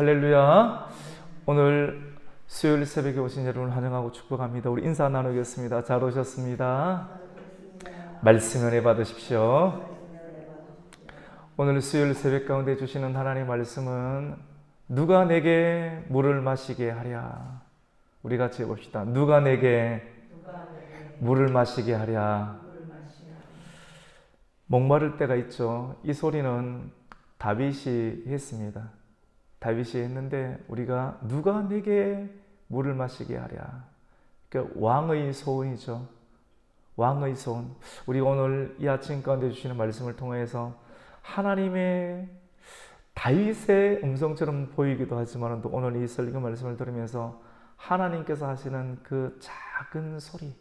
할렐루야. 오늘 수요일 새벽에 오신 여러분을 환영하고 축복합니다. 우리 인사 나누겠습니다. 잘 오셨습니다. 말씀 은혜 받으십시오. 오늘 수요일 새벽 가운데 주시는 하나님의 말씀은 누가 내게 물을 마시게 하랴. 우리 같이 해봅시다. 누가 내게 물을 마시게 하랴. 목마를 때가 있죠. 이 소리는 다윗이 했습니다. 다윗이 했는데 우리가 누가 내게 물을 마시게 하랴. 그러니까 왕의 소원이죠. 왕의 소원. 우리가 오늘 이 아침 가운데 주시는 말씀을 통해서 하나님의 다윗의 음성처럼 보이기도 하지만 또 오늘 이 설교 말씀을 들으면서 하나님께서 하시는 그 작은 소리,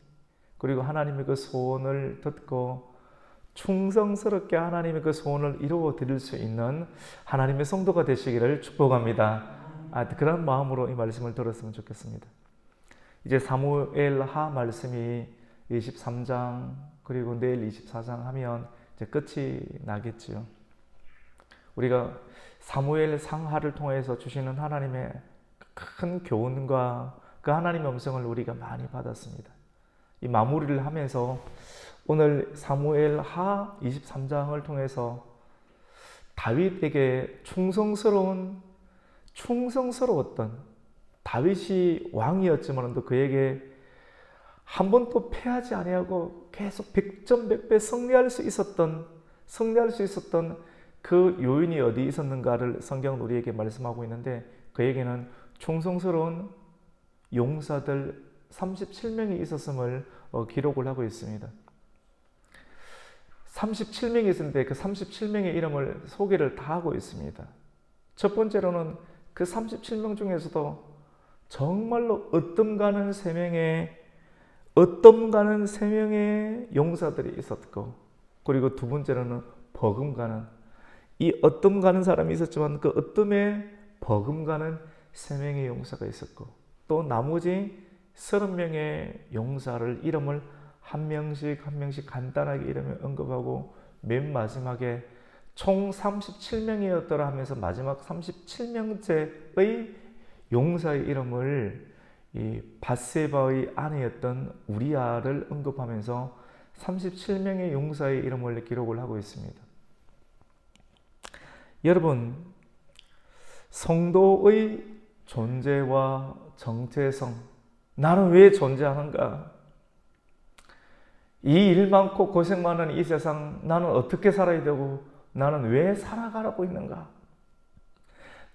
그리고 하나님의 그 소원을 듣고 충성스럽게 하나님의 그 소원을 이루어 드릴 수 있는 하나님의 성도가 되시기를 축복합니다. 그런 마음으로 이 말씀을 들었으면 좋겠습니다. 이제 사무엘하 말씀이 23장 그리고 내일 24장 하면 이제 끝이 나겠지요. 우리가 사무엘 상하를 통해서 주시는 하나님의 큰 교훈과 그 하나님의 음성을 우리가 많이 받았습니다. 이 마무리를 하면서 오늘 사무엘하 23장을 통해서 다윗에게 충성스러웠던 다윗이 왕이었지만 또 그에게 한 번도 패하지 아니하고 계속 100점 100배 승리할 수 있었던 그 요인이 어디 있었는가를 성경은 우리에게 말씀하고 있는데, 그에게는 충성스러운 용사들 37명이 있었음을 기록을 하고 있습니다. 37명이 있었는데 그 37명의 이름을 소개를 다 하고 있습니다. 첫 번째로는 그 37명 중에서도 정말로 어떤 가는 3명의 용사들이 있었고, 그리고 두 번째로는 버금가는, 이 어떤 사람이 있었지만 그 어떤 버금가는 3명의 용사가 있었고, 또 나머지 30명의 용사를 이름을 한 명씩 간단하게 이름을 언급하고 맨 마지막에 총 37명이었더라 하면서 마지막 37명째의 용사의 이름을 이 밧세바의 아내였던 우리아를 언급하면서 37명의 용사의 이름을 기록을 하고 있습니다. 여러분, 성도의 존재와 정체성, 나는 왜 존재하는가? 이 일 많고 고생 많은 이 세상 나는 어떻게 살아야 되고 나는 왜 살아가고 있는가?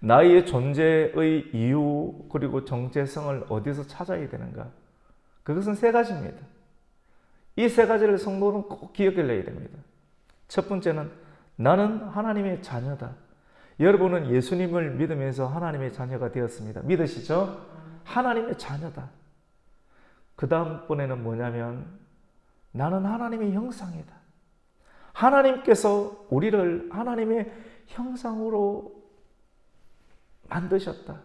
나의 존재의 이유 그리고 정체성을 어디서 찾아야 되는가? 그것은 세 가지입니다. 이 세 가지를 성도는 꼭 기억해야 됩니다. 첫 번째는 나는 하나님의 자녀다. 여러분은 예수님을 믿으면서 하나님의 자녀가 되었습니다. 믿으시죠? 하나님의 자녀다. 그 다음번에는 뭐냐면 나는 하나님의 형상이다. 하나님께서 우리를 하나님의 형상으로 만드셨다.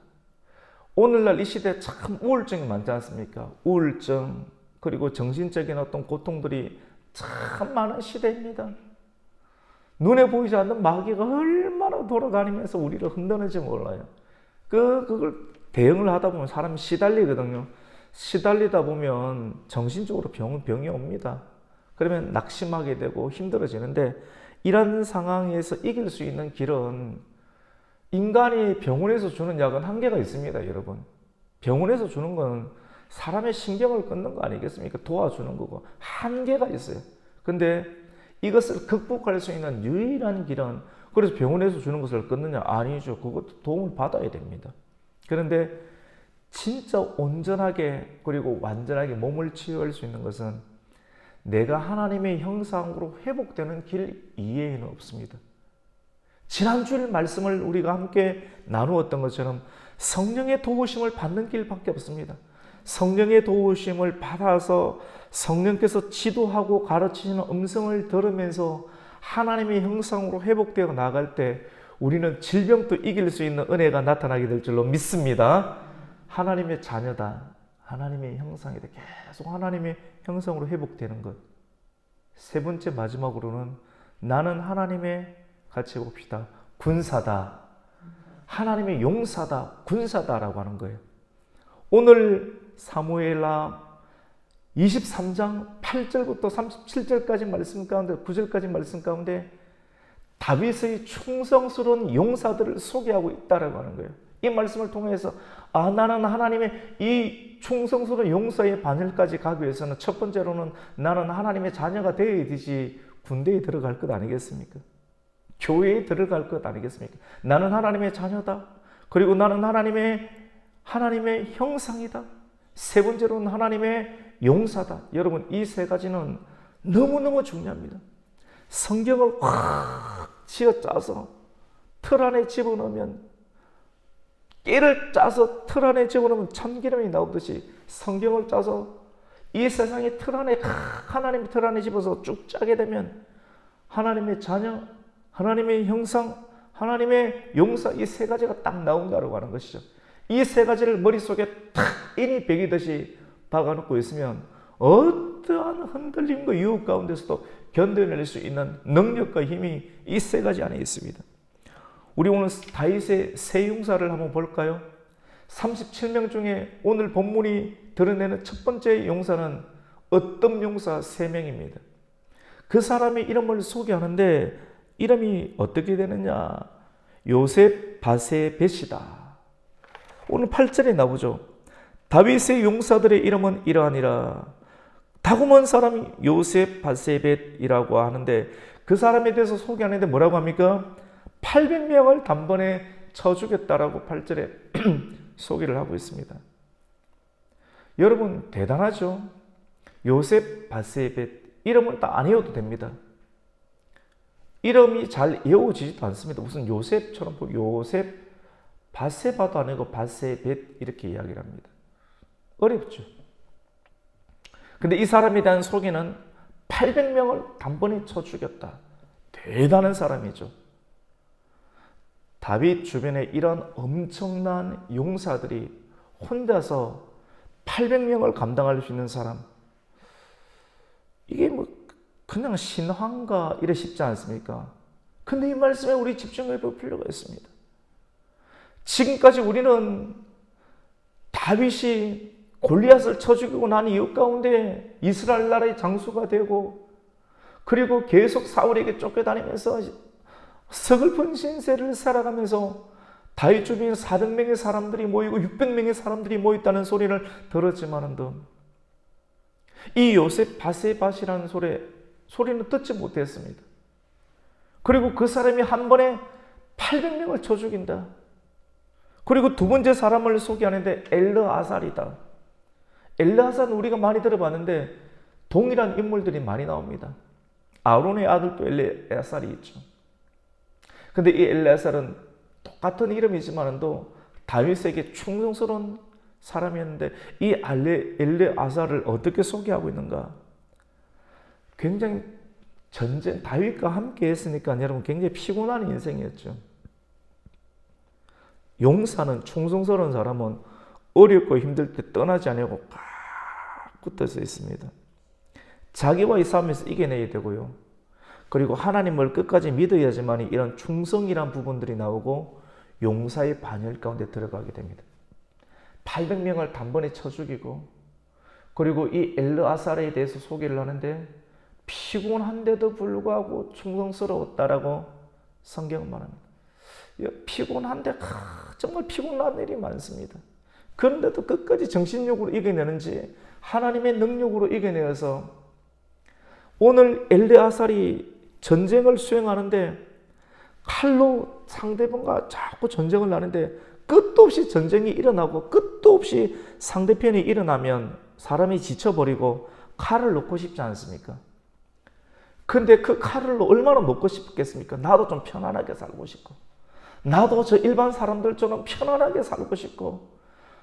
오늘날 이 시대에 참 우울증이 많지 않습니까? 우울증, 그리고 정신적인 어떤 고통들이 참 많은 시대입니다. 눈에 보이지 않는 마귀가 얼마나 돌아다니면서 우리를 흔드는지 몰라요. 그걸 대응을 하다 보면 사람이 시달리거든요. 시달리다 보면 정신적으로 병이 옵니다. 그러면 낙심하게 되고 힘들어지는데, 이런 상황에서 이길 수 있는 길은, 인간이 병원에서 주는 약은 한계가 있습니다, 여러분. 병원에서 주는 건 사람의 신경을 끊는 거 아니겠습니까? 도와주는 거고 한계가 있어요. 근데 이것을 극복할 수 있는 유일한 길은, 그래서 병원에서 주는 것을 끊느냐? 아니죠. 그것도 도움을 받아야 됩니다. 그런데 진짜 온전하게 그리고 완전하게 몸을 치유할 수 있는 것은 내가 하나님의 형상으로 회복되는 길 이외에는 없습니다. 지난주일 말씀을 우리가 함께 나누었던 것처럼 성령의 도우심을 받는 길밖에 없습니다. 성령의 도우심을 받아서 성령께서 지도하고 가르치시는 음성을 들으면서 하나님의 형상으로 회복되어 나갈 때 우리는 질병도 이길 수 있는 은혜가 나타나게 될 줄로 믿습니다. 하나님의 자녀다. 하나님의 형상이다. 계속 하나님의 형상으로 회복되는 것. 세 번째 마지막으로는 나는 하나님의, 같이 해봅시다, 군사다. 하나님의 용사다, 군사다라고 하는 거예요. 오늘 사무엘하 23장 8절부터 37절까지 말씀 가운데 9절까지 말씀 가운데 다윗의 충성스러운 용사들을 소개하고 있다라고 하는 거예요. 이 말씀을 통해서 나는 하나님의 이 충성스러운 용사의 반열까지 가기 위해서는 첫 번째로는 나는 하나님의 자녀가 되어야 되지 군대에 들어갈 것 아니겠습니까? 교회에 들어갈 것 아니겠습니까? 나는 하나님의 자녀다. 그리고 나는 하나님의 형상이다. 세 번째로는 하나님의 용사다. 여러분, 이 세 가지는 너무너무 중요합니다. 성경을 확 쥐어짜서 틀 안에 집어넣으면, 깨를 짜서 틀 안에 집어넣으면 참기름이 나오듯이 성경을 짜서 이 세상의 틀 안에, 하나님의 틀 안에 집어서 쭉 짜게 되면 하나님의 자녀, 하나님의 형상, 하나님의 용사, 이 세 가지가 딱 나온다고 하는 것이죠. 이 세 가지를 머릿속에 탁 인이 베기듯이 박아놓고 있으면 어떠한 흔들림과 유혹 가운데서도 견뎌낼 수 있는 능력과 힘이 이 세 가지 안에 있습니다. 우리 오늘 다윗의 세 용사를 한번 볼까요? 37명 중에 오늘 본문이 드러내는 첫 번째 용사는 어떤 용사 3명입니다. 그 사람의 이름을 소개하는데 이름이 어떻게 되느냐? 요셉 바세벳이다. 오늘 8절에 나오죠. 다윗의 용사들의 이름은 이러하니라. 다고먼 사람이 요셉 바세벳이라고 하는데 그 사람에 대해서 소개하는데 뭐라고 합니까? 800명을 단번에 쳐 죽였다라고 8절에 소개를 하고 있습니다. 여러분 대단하죠? 요셉 바세벳 이름을 다 안 외워도 됩니다. 이름이 잘 외워지지도 않습니다. 무슨 요셉처럼 요셉 바세바도 아니고 바세벳 이렇게 이야기를 합니다. 어렵죠. 근데 이 사람에 대한 소개는 800명을 단번에 쳐 죽였다. 대단한 사람이죠. 다윗 주변에 이런 엄청난 용사들이 혼자서 800명을 감당할 수 있는 사람, 이게 뭐 그냥 신화인가 이래 싶지 않습니까? 근데 이 말씀에 우리 집중해 볼 필요가 있습니다. 지금까지 우리는 다윗이 골리앗을 쳐 죽이고 난 이후 가운데 이스라엘 나라의 장수가 되고, 그리고 계속 사울에게 쫓겨다니면서 서글픈 신세를 살아가면서 다윗 주변에 400명의 사람들이 모이고 600명의 사람들이 모였다는 소리를 들었지만은 이 요셉 바세밧이라는 소리는 듣지 못했습니다. 그리고 그 사람이 한 번에 800명을 쳐 죽인다. 그리고 두 번째 사람을 소개하는데 엘르아살이다. 엘르아살은 우리가 많이 들어봤는데 동일한 인물들이 많이 나옵니다. 아론의 아들도 엘르아살이 있죠. 근데 이 엘르아살은 똑같은 이름이지만도 다윗에게 충성스러운 사람이었는데 이 엘르아살을 어떻게 소개하고 있는가? 굉장히 다윗과 함께 했으니까 여러분 굉장히 피곤한 인생이었죠. 용사는, 충성스러운 사람은 어렵고 힘들 때 떠나지 않고 꽉 붙어서 있습니다. 자기와의 싸움에서 이겨내야 되고요. 그리고 하나님을 끝까지 믿어야지만 이런 충성이란 부분들이 나오고 용사의 반열 가운데 들어가게 됩니다. 800명을 단번에 쳐 죽이고, 그리고 이 엘르아살에 대해서 소개를 하는데 피곤한데도 불구하고 충성스러웠다라고 성경은 말합니다. 피곤한데 정말 피곤한 일이 많습니다. 그런데도 끝까지 정신력으로 이겨내는지 하나님의 능력으로 이겨내어서 오늘 엘르아살이 전쟁을 수행하는데 칼로 상대방과 자꾸 전쟁을 하는데 끝도 없이 전쟁이 일어나고 끝도 없이 상대편이 일어나면 사람이 지쳐버리고 칼을 놓고 싶지 않습니까? 근데 그 칼을 얼마나 놓고 싶겠습니까? 나도 좀 편안하게 살고 싶고, 나도 저 일반 사람들처럼 편안하게 살고 싶고,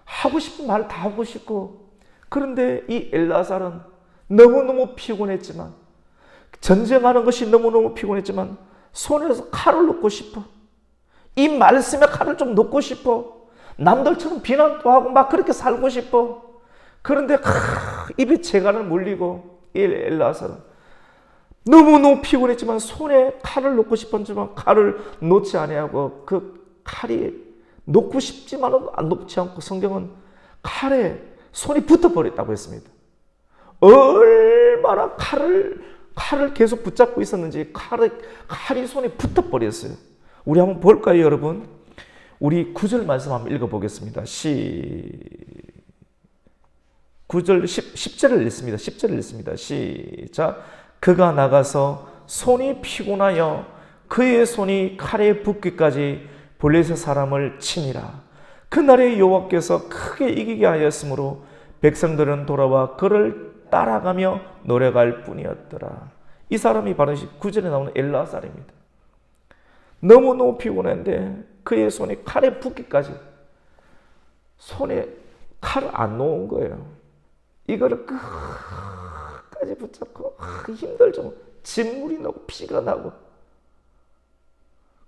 하고 싶은 말 다 하고 싶고. 그런데 이 엘르아살은 너무너무 피곤했지만, 전쟁하는 것이 너무너무 피곤했지만 손에서 칼을 놓고 싶어. 이 말씀에 칼을 좀 놓고 싶어. 남들처럼 비난도 하고 막 그렇게 살고 싶어. 그런데 입에 재갈을 물리고 이 엘르아살은 너무너무 피곤했지만 손에 칼을 놓고 싶었지만 칼을 놓지 아니하고 그 칼이 놓고 싶지만은 안 놓지 않고 성경은 칼에 손이 붙어버렸다고 했습니다. 얼마나 칼을 계속 붙잡고 있었는지 칼이 손에 붙어버렸어요. 우리 한번 볼까요, 여러분? 우리 9절 말씀 한번 읽어보겠습니다. 10절을 읽습니다. 10절을 읽습니다. 시작. 그가 나가서 손이 피곤하여 그의 손이 칼에 붙기까지 블레셋 사람을 치니라. 그날에 여호와께서 크게 이기게 하였으므로 백성들은 돌아와 그를 따라가며 노래갈 뿐이었더라. 이 사람이 바로 9절에 나오는 엘르아살입니다. 너무너무 피곤한데 그의 손이 칼에 붙기까지 손에 칼을 안 놓은 거예요. 이거를 끝까지 붙잡고 힘들죠. 진물이 나고 피가 나고.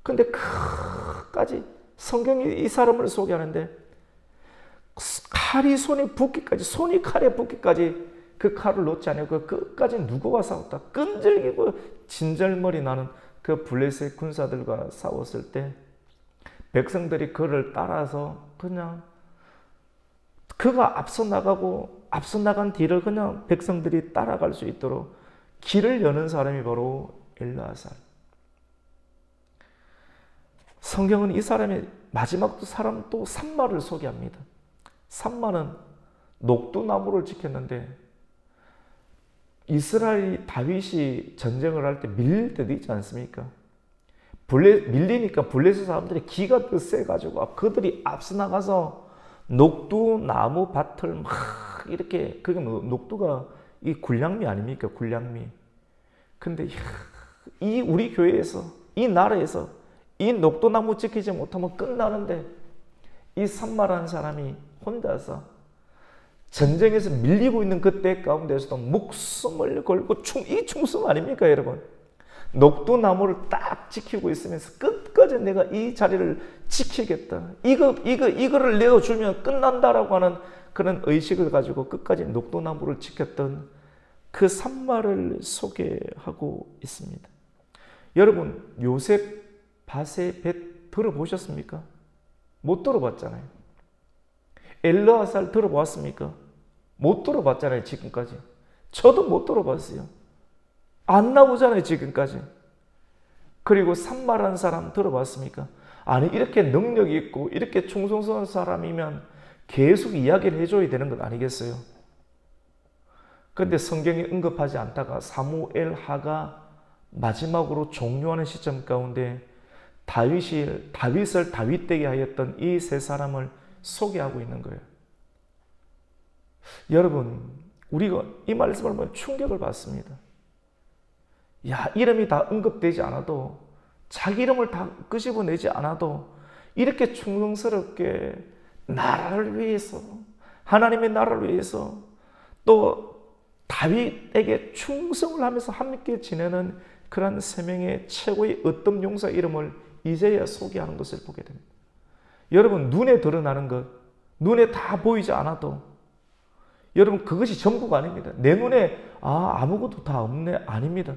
근데 끝까지 성경이 이 사람을 소개하는데 칼이 손에 붙기까지, 손이 칼에 붙기까지 그 칼을 놓지 않고 끝까지 누구와 싸웠다. 끈질기고 진절머리 나는 그 블레셋 군사들과 싸웠을 때 백성들이 그를 따라서 그냥 그가 앞서 나간 뒤를 그냥 백성들이 따라갈 수 있도록 길을 여는 사람이 바로 엘르아살. 성경은 이 사람의 마지막 사람 또 삼마를 소개합니다. 삼마는 녹두나무를 지켰는데 이스라엘이 다윗이 전쟁을 할 때 밀릴 때도 있지 않습니까? 밀리니까 블레셋 사람들이 기가 더 세가지고 그들이 앞서 나가서 녹두나무 밭을 막 이렇게, 그게 녹두가 이 굴량미 아닙니까? 굴량미. 근데 이 우리 교회에서, 이 나라에서 이 녹두나무 지키지 못하면 끝나는데 이 삼마라는 사람이 혼자서 전쟁에서 밀리고 있는 그때 가운데서도 목숨을 걸고 이 충성 아닙니까, 여러분? 녹두나무를 딱 지키고 있으면서 끝까지 내가 이 자리를 지키겠다. 이거를 내어주면 끝난다라고 하는 그런 의식을 가지고 끝까지 녹두나무를 지켰던 그 삼마를 소개하고 있습니다. 여러분, 요셉 밭의 배 들어보셨습니까? 못 들어봤잖아요. 엘르아살 들어봤습니까? 못 들어봤잖아요, 지금까지. 저도 못 들어봤어요. 안 나오잖아요, 지금까지. 그리고 삼마라는 사람 들어봤습니까? 아니, 이렇게 능력이 있고 이렇게 충성스러운 사람이면 계속 이야기를 해줘야 되는 것 아니겠어요? 그런데 성경이 언급하지 않다가 사무엘하가 마지막으로 종료하는 시점 가운데 다윗을 다윗되게 하였던 이 세 사람을 소개하고 있는 거예요. 여러분, 우리가 이 말씀을 보면 충격을 받습니다. 야, 이름이 다 언급되지 않아도, 자기 이름을 다 끄집어내지 않아도 이렇게 충성스럽게 나라를 위해서, 하나님의 나라를 위해서 또 다윗에게 충성을 하면서 함께 지내는 그런 세 명의 최고의 으뜸 용사 이름을 이제야 소개하는 것을 보게 됩니다. 여러분, 눈에 드러나는 것, 눈에 다 보이지 않아도 여러분, 그것이 전부가 아닙니다. 내 눈에 아무것도 다 없네, 아닙니다.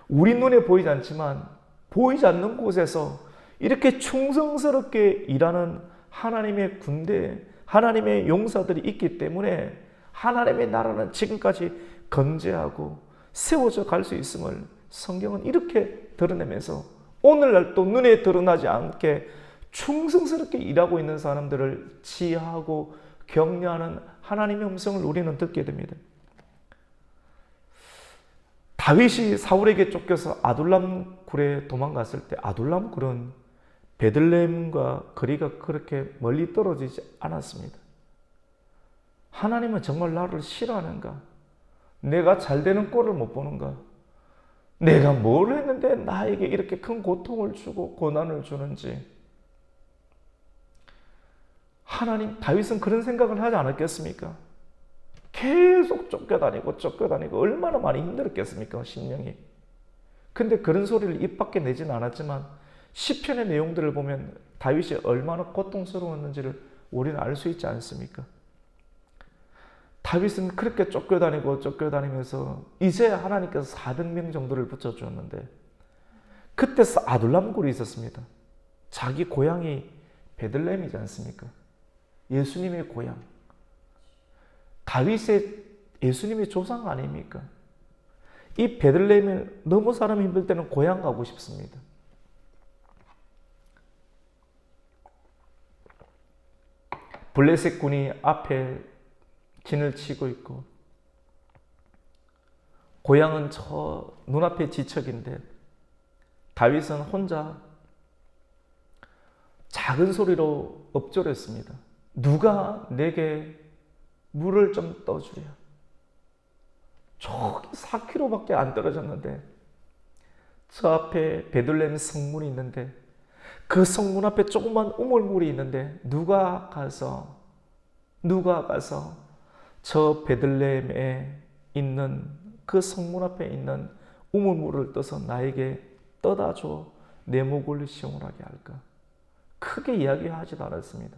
우리 눈에 보이지 않지만 보이지 않는 곳에서 이렇게 충성스럽게 일하는 하나님의 군대, 하나님의 용사들이 있기 때문에 하나님의 나라는 지금까지 건재하고 세워져 갈 수 있음을 성경은 이렇게 드러내면서 오늘날 또 눈에 드러나지 않게 충성스럽게 일하고 있는 사람들을 지혜하고 격려하는 하나님의 음성을 우리는 듣게 됩니다. 다윗이 사울에게 쫓겨서 아둘람 굴에 도망갔을 때 아둘람 굴은 베들레헴과 거리가 그렇게 멀리 떨어지지 않았습니다. 하나님은 정말 나를 싫어하는가? 내가 잘 되는 꼴을 못 보는가? 내가 뭘 했는데 나에게 이렇게 큰 고통을 주고 고난을 주는지. 하나님, 다윗은 그런 생각을 하지 않았겠습니까? 계속 쫓겨다니고 얼마나 많이 힘들었겠습니까, 심령이. 근데 그런 소리를 입 밖에 내지는 않았지만 시편의 내용들을 보면 다윗이 얼마나 고통스러웠는지를 우리는 알 수 있지 않습니까? 다윗은 그렇게 쫓겨다니면서 이제 하나님께서 400명 정도를 붙여주었는데 그때 아둘람 굴이 있었습니다. 자기 고향이 베들레헴이지 않습니까? 예수님의 고향. 다윗의 예수님의 조상 아닙니까? 이 베들레헴에 너무 사람이 힘들 때는 고향 가고 싶습니다. 블레셋 군이 앞에 진을 치고 있고 고향은 저 눈앞의 지척인데 다윗은 혼자 작은 소리로 엎조렸습니다. 누가 내게 물을 좀 떠주랴. 저기 4km밖에 안 떨어졌는데 저 앞에 베들레헴 성문이 있는데 그 성문 앞에 조그만 우물물이 있는데 누가 가서 저 베들레헴에 있는 그 성문 앞에 있는 우물물을 떠서 나에게 떠다 줘 내 목을 시원하게 할까. 크게 이야기하지도 않았습니다.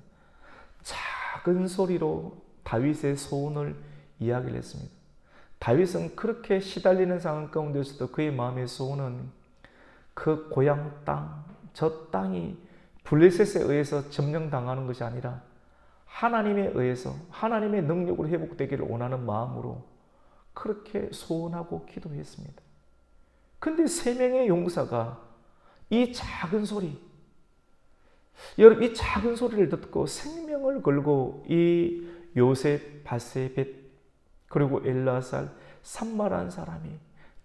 작은 소리로 다윗의 소원을 이야기를 했습니다. 다윗은 그렇게 시달리는 상황 가운데서도 그의 마음의 소원은 그 고향 땅, 저 땅이 블레셋에 의해서 점령당하는 것이 아니라 하나님에 의해서 하나님의 능력으로 회복되기를 원하는 마음으로 그렇게 소원하고 기도했습니다. 근데 3명의 용사가 이 작은 소리, 여러분 이 작은 소리를 듣고 생명을 걸고 이 요셉, 바세벳 그리고 엘라살, 산마라는 사람이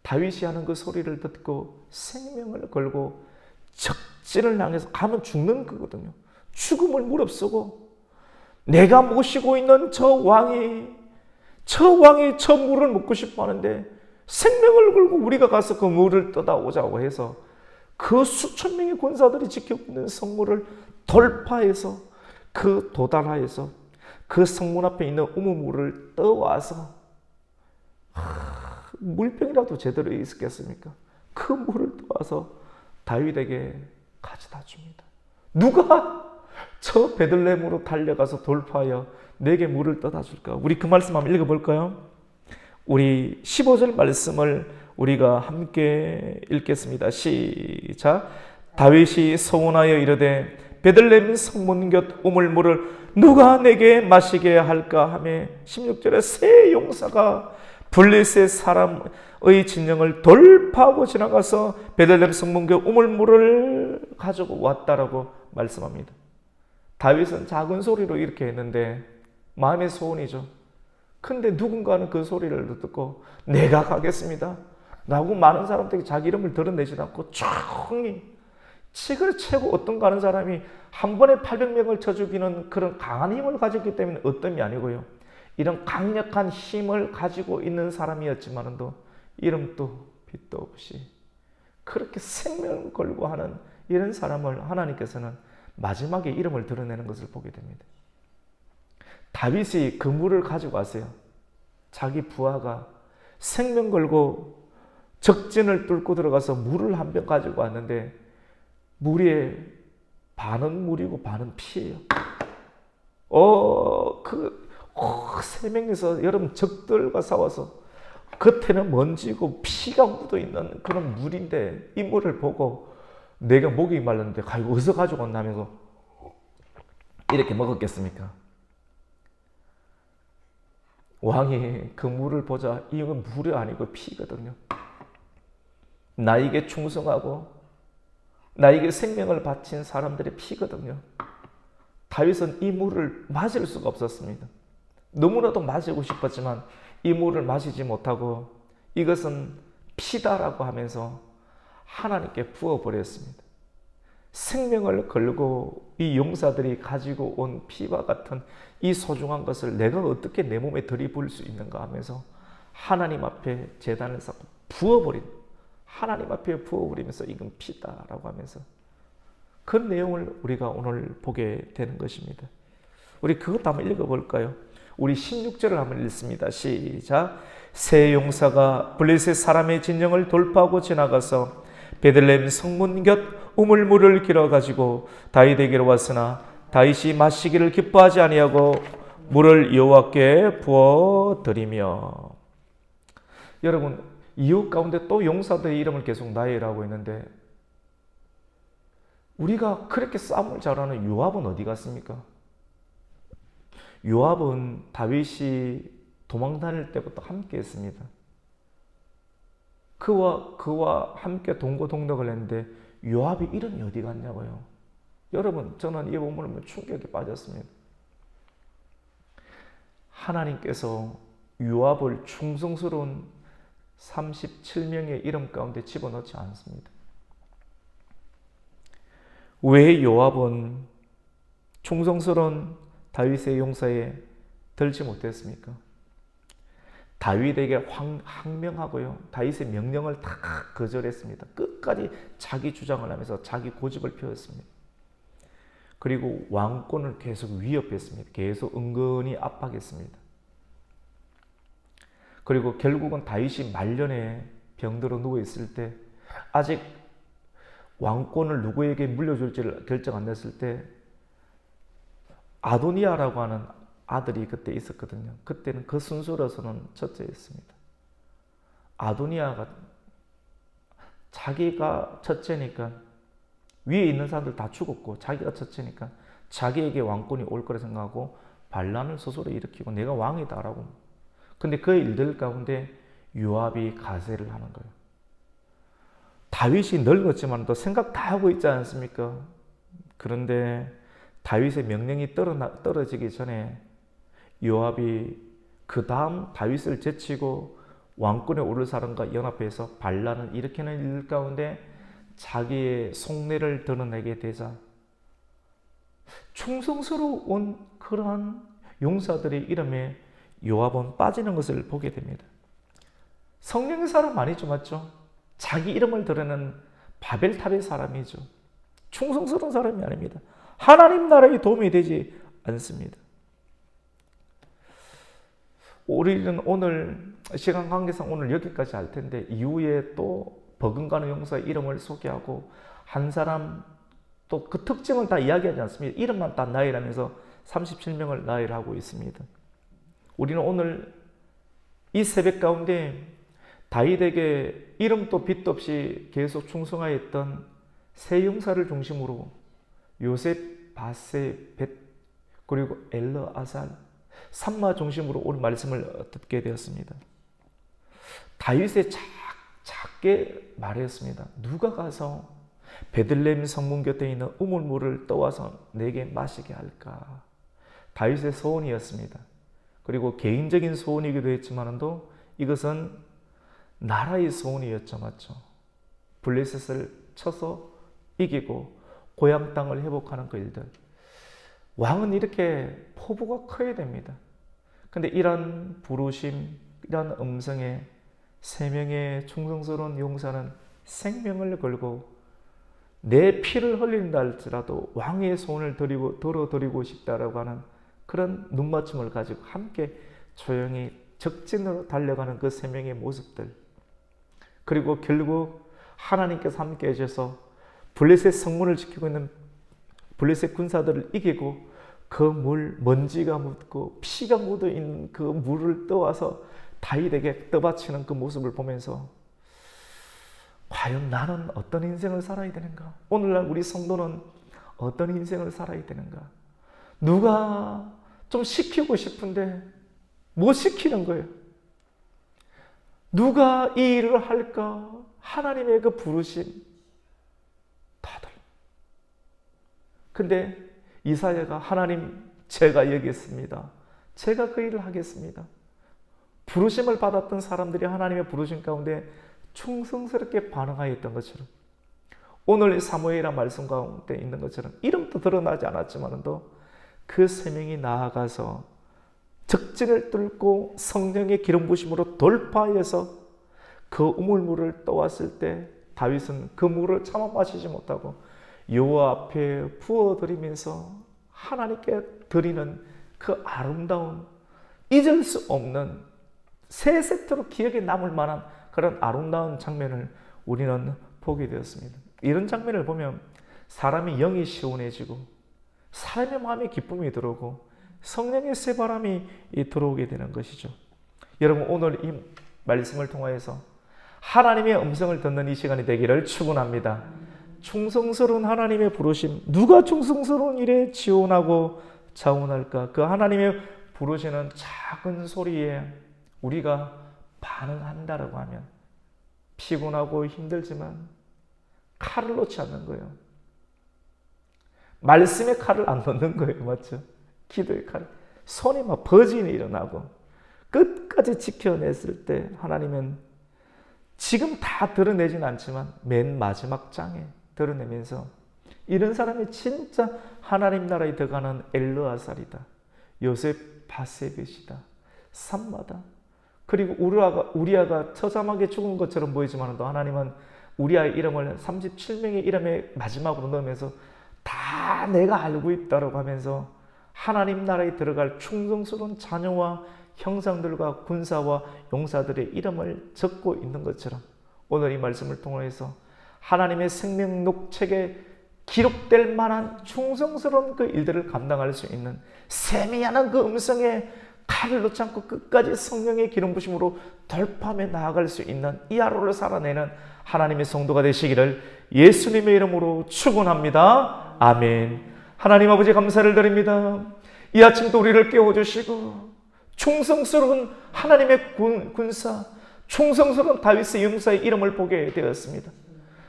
다윗이 하는 그 소리를 듣고 생명을 걸고 적진을 향해서 가면 죽는 거거든요. 죽음을 무릅쓰고 내가 모시고 있는 저 왕이 저 물을 먹고 싶어 하는데 생명을 걸고 우리가 가서 그 물을 떠다오자고 해서 그 수천 명의 군사들이 지키고 있는 성문을 돌파해서 그 도달하여서 그 성문 앞에 있는 우물물을 떠와서 물병이라도 제대로 있었겠습니까? 그 물을 떠와서 다윗에게 가져다 줍니다. 누가 저 베들레헴으로 달려가서 돌파하여 내게 물을 떠다 줄까? 우리 그 말씀 한번 읽어볼까요? 우리 15절 말씀을 우리가 함께 읽겠습니다. 시작. 다윗이 소원하여 이르되 베들레헴 성문 곁 우물물을 누가 내게 마시게 할까 하며 16절에 세 용사가 블레셋 사람의 진영을 돌파하고 지나가서 베들레헴 성문 곁 우물물을 가지고 왔다라고 말씀합니다. 다윗은 작은 소리로 이렇게 했는데 마음의 소원이죠. 근데 누군가는 그 소리를 듣고 내가 가겠습니다 라고 많은 사람들이 자기 이름을 드러내지 않고 조용히 칙을 채고 어떤 가는 사람이 한 번에 800명을 쳐 죽이는 그런 강한 힘을 가졌기 때문에 어떤이 아니고요. 이런 강력한 힘을 가지고 있는 사람이었지만도 이름도 빛도 없이 그렇게 생명을 걸고 하는 이런 사람을 하나님께서는 마지막에 이름을 드러내는 것을 보게 됩니다. 다윗이 그 물을 가지고 왔어요. 자기 부하가 생명 걸고 적진을 뚫고 들어가서 물을 한 병 가지고 왔는데 물에 반은 물이고 반은 피예요. 세 명이서 여러분 적들과 싸워서 겉에는 먼지고 피가 묻어 있는 그런 물인데 이 물을 보고 내가 목이 말랐는데 어디서 가지고 왔나면서 이렇게 먹었겠습니까? 왕이 그 물을 보자 이건 물이 아니고 피거든요. 나에게 충성하고 나에게 생명을 바친 사람들의 피거든요. 다윗은 이 물을 마실 수가 없었습니다. 너무나도 마시고 싶었지만 이 물을 마시지 못하고 이것은 피다라고 하면서 하나님께 부어버렸습니다. 생명을 걸고 이 용사들이 가지고 온 피와 같은 이 소중한 것을 내가 어떻게 내 몸에 들이부을 수 있는가 하면서 하나님 앞에 제단을 쌓고 하나님 앞에 부어버리면서 이건 피다라고 하면서 그 내용을 우리가 오늘 보게 되는 것입니다. 우리 그것도 한번 읽어볼까요? 우리 16절을 한번 읽습니다. 시작. 세 용사가 블레셋 사람의 진영을 돌파하고 지나가서 베들레헴 성문 곁 우물물을 길어 가지고 다윗에게로 왔으나 다윗이 마시기를 기뻐하지 아니하고 물을 여호와께 부어 드리며. 여러분 이웃 가운데 또 용사들의 이름을 계속 나열하고 있는데 우리가 그렇게 싸움을 잘하는 요압은 어디 갔습니까? 요압은 다윗이 도망 다닐 때부터 함께 했습니다. 그와 함께 동거동락을 했는데 요압이 이름이 어디 갔냐고요. 여러분, 저는 이 본문을 보면 충격에 빠졌습니다. 하나님께서 요압을 충성스러운 37명의 이름 가운데 집어넣지 않습니다. 왜 요압은 충성스러운 다윗의 용사에 들지 못했습니까? 다윗에게 항명하고요, 다윗의 명령을 다 거절했습니다. 끝까지 자기 주장을 하면서 자기 고집을 피웠습니다. 그리고 왕권을 계속 위협했습니다. 계속 은근히 압박했습니다. 그리고 결국은 다윗이 말년에 병들어 누워있을 때, 아직 왕권을 누구에게 물려줄지를 결정 안 냈을 때, 아도니아라고 하는 아들이 그때 있었거든요. 그때는 그 순서로서는 첫째였습니다. 아도니아가 자기가 첫째니까, 위에 있는 사람들 다 죽었고 자기가 첫째니까 자기에게 왕권이 올 거라 생각하고 반란을 스스로 일으키고 내가 왕이다라고. 근데 그 일들 가운데 요압이 가세를 하는 거예요. 다윗이 늙었지만 또 생각 다 하고 있지 않습니까? 그런데 다윗의 명령이 떨어지기 전에 요압이 그 다음 다윗을 제치고 왕권에 오를 사람과 연합해서 반란을 일으키는 일 가운데 자기의 속내를 드러내게 되자 충성스러운 그러한 용사들의 이름에 요압은 빠지는 것을 보게 됩니다. 성령의 사람 아니죠, 맞죠? 자기 이름을 드러내는 바벨탑의 사람이죠. 충성스러운 사람이 아닙니다. 하나님 나라에 도움이 되지 않습니다. 우리는 오늘 시간 관계상 오늘 여기까지 할 텐데, 이후에 또 버금가는 용사의 이름을 소개하고 한 사람 또 그 특징을 다 이야기하지 않습니다. 이름만 다 나열하면서 37명을 나열하고 있습니다. 우리는 오늘 이 새벽 가운데 다윗에게 이름도 빚도 없이 계속 충성하였던 세 용사를 중심으로 요셉, 바세, 벳, 그리고 엘러, 아살, 삼마 중심으로 오늘 말씀을 듣게 되었습니다. 다윗의 작게 말했습니다. 누가 가서 베들레헴 성문 곁에 있는 우물물을 떠와서 내게 마시게 할까? 다윗의 소원이었습니다. 그리고 개인적인 소원이기도 했지만도 이것은 나라의 소원이었죠, 맞죠? 블레셋을 쳐서 이기고 고향 땅을 회복하는 그 일들. 왕은 이렇게 포부가 커야 됩니다. 근데 이런 부르심, 이런 음성에 세 명의 충성스러운 용사는 생명을 걸고 내 피를 흘린다 할지라도 왕의 손을 들어드리고 싶다라고 하는 그런 눈맞춤을 가지고 함께 조용히 적진으로 달려가는 그 세 명의 모습들. 그리고 결국 하나님께서 함께 해주셔서 블레셋 성문을 지키고 있는 블레셋 군사들을 이기고 그 물, 먼지가 묻고 피가 묻어있는 그 물을 떠와서 다윗에게 떠받치는 그 모습을 보면서 과연 나는 어떤 인생을 살아야 되는가? 오늘날 우리 성도는 어떤 인생을 살아야 되는가? 누가 좀 시키고 싶은데 못 시키는 거예요. 누가 이 일을 할까? 하나님의 그 부르심. 다들. 근데 이사야가 하나님, 제가 여기 있습니다. 제가 그 일을 하겠습니다. 부르심을 받았던 사람들이 하나님의 부르심 가운데 충성스럽게 반응하였던 것처럼, 오늘 사무엘이라는 말씀 가운데 있는 것처럼 이름도 드러나지 않았지만도 그 세 명이 나아가서 적진을 뚫고 성령의 기름 부심으로 돌파해서 그 우물물을 떠왔을 때 다윗은 그 물을 참아 마시지 못하고 여호와 앞에 부어드리면서 하나님께 드리는 그 아름다운, 잊을 수 없는 세 세트로 기억에 남을 만한 그런 아름다운 장면을 우리는 보게 되었습니다. 이런 장면을 보면 사람이 영이 시원해지고 사람의 마음에 기쁨이 들어오고 성령의 새바람이 들어오게 되는 것이죠. 여러분, 오늘 이 말씀을 통하여서 하나님의 음성을 듣는 이 시간이 되기를 축원합니다. 충성스러운 하나님의 부르심, 누가 충성스러운 일에 지원하고 자원할까? 그 하나님의 부르시는 작은 소리에 우리가 반응한다라고 하면 피곤하고 힘들지만 칼을 놓지 않는 거예요. 말씀에 칼을 안 넣는 거예요. 맞죠? 기도의 칼. 손이 막 버진이 일어나고 끝까지 지켜냈을 때 하나님은 지금 다 드러내진 않지만 맨 마지막 장에 드러내면서 이런 사람이 진짜 하나님 나라에 들어가는 엘르아살이다. 요셉 바세벳이다. 삼마다. 그리고 우리아가 처참하게 죽은 것처럼 보이지만 또 하나님은 우리아의 이름을 37명의 이름에 마지막으로 넣으면서 다 내가 알고 있다라고 하면서 하나님 나라에 들어갈 충성스러운 자녀와 형상들과 군사와 용사들의 이름을 적고 있는 것처럼 오늘 이 말씀을 통해서 하나님의 생명록책에 기록될 만한 충성스러운 그 일들을 감당할 수 있는 세미한 그 음성에 칼을 놓지 않고 끝까지 성령의 기름 부심으로 돌파하며 나아갈 수 있는 이 하루를 살아내는 하나님의 성도가 되시기를 예수님의 이름으로 축원합니다. 아멘. 하나님 아버지 감사를 드립니다. 이 아침도 우리를 깨워주시고 충성스러운 하나님의 군사, 충성스러운 다윗의 용사의 이름을 보게 되었습니다.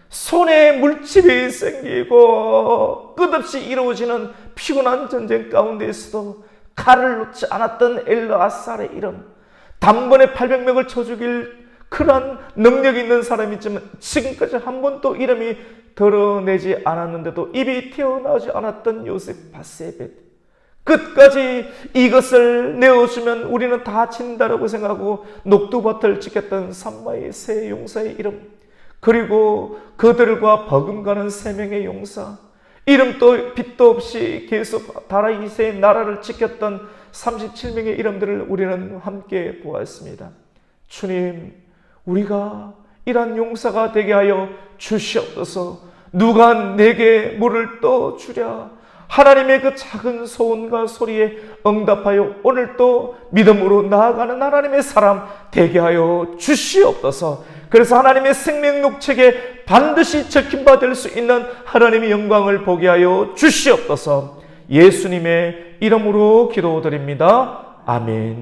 손에 물집이 생기고 끝없이 이루어지는 피곤한 전쟁 가운데에서도 칼을 놓지 않았던 엘르아살의 이름, 단번에 800명을 쳐 죽일 그런 능력이 있는 사람이지만 지금까지 한 번도 이름이 드러내지 않았는데도 입이 튀어나오지 않았던 요셉 바세벳, 끝까지 이것을 내어주면 우리는 다 진다라고 생각하고 녹두밭을 지켰던 삼마의 세 용사의 이름, 그리고 그들과 버금가는 세 명의 용사, 이름도 빛도 없이 계속 다윗의 나라를 지켰던 37명의 이름들을 우리는 함께 보았습니다. 주님, 우리가 이러한 용사가 되게 하여 주시옵소서. 누가 내게 물을 떠주랴. 하나님의 그 작은 소원과 소리에 응답하여 오늘도 믿음으로 나아가는 하나님의 사람 되게 하여 주시옵소서. 그래서 하나님의 생명록책에 반드시 적힌바 될 수 있는 하나님의 영광을 보게 하여 주시옵소서. 예수님의 이름으로 기도드립니다. 아멘.